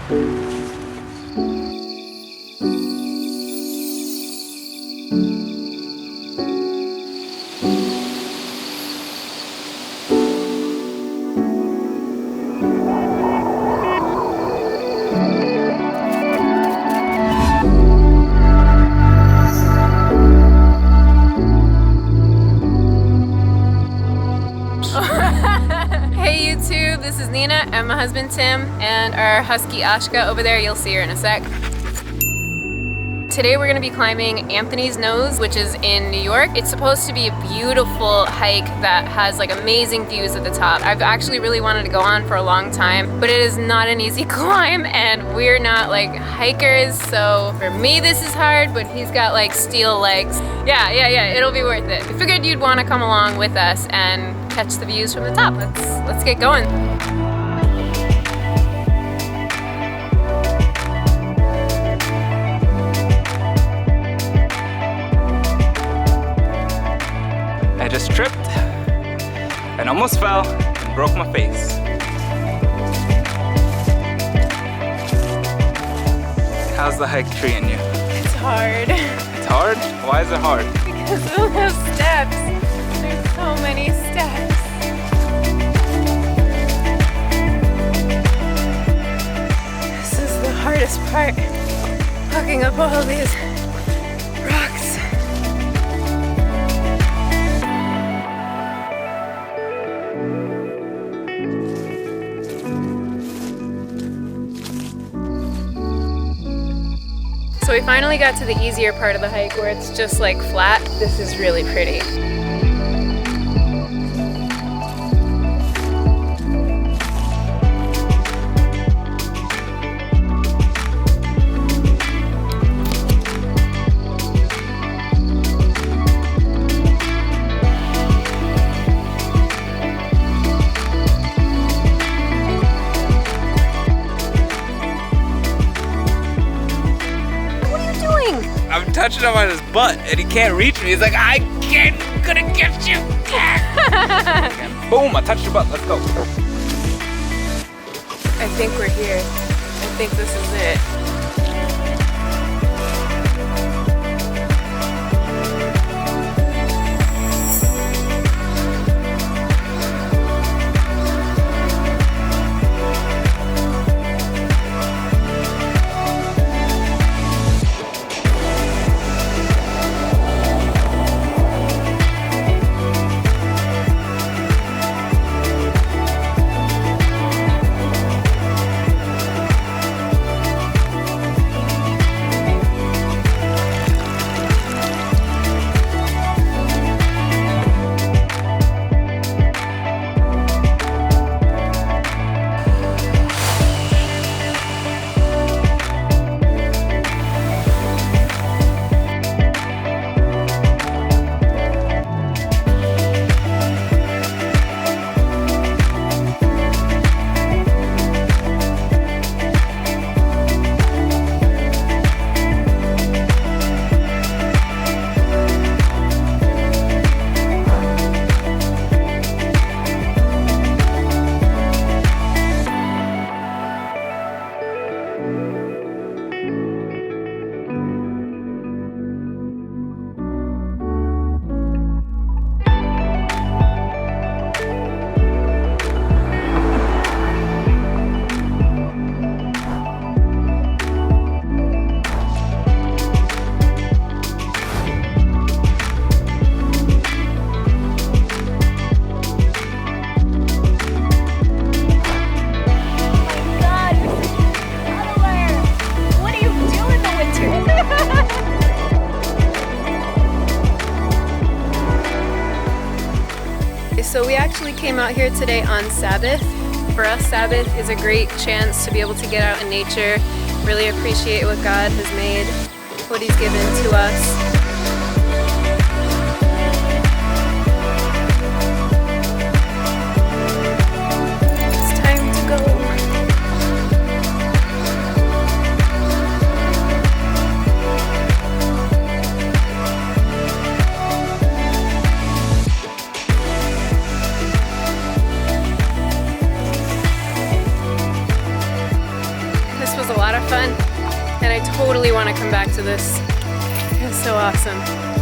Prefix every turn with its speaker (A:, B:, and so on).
A: Hey YouTube, this is Nina and my husband Tim and our husky Ashka over there. You'll see her in a sec. Today we're going to be climbing Anthony's Nose, which is in New York. It's supposed to be a beautiful hike that has like amazing views at the top. I've actually really wanted to go on for a long time, but it is not an easy climb and we're not like hikers, so for me this is hard, but he's got like steel legs. Yeah, it'll be worth it. We figured you'd want to come along with us and catch the views from the top. Let's get going.
B: I just tripped and almost fell and broke my face. How's the hike treating you?
A: It's hard.
B: It's hard? Why is it hard?
A: Because of those steps. There's so many steps. This is the hardest part. Hooking up all these rocks. So we finally got to the easier part of the hike where it's just like flat. This is really pretty.
B: I'm touching him on his butt and he can't reach me. He's like, gonna get you. Boom, I touched your butt, let's go.
A: I think we're here. I think this is it. So we actually came out here today on Sabbath. For us, Sabbath is a great chance to be able to get out in nature, really appreciate what God has made, what He's given to us. lot of fun, and I totally want to come back to this. It's so awesome.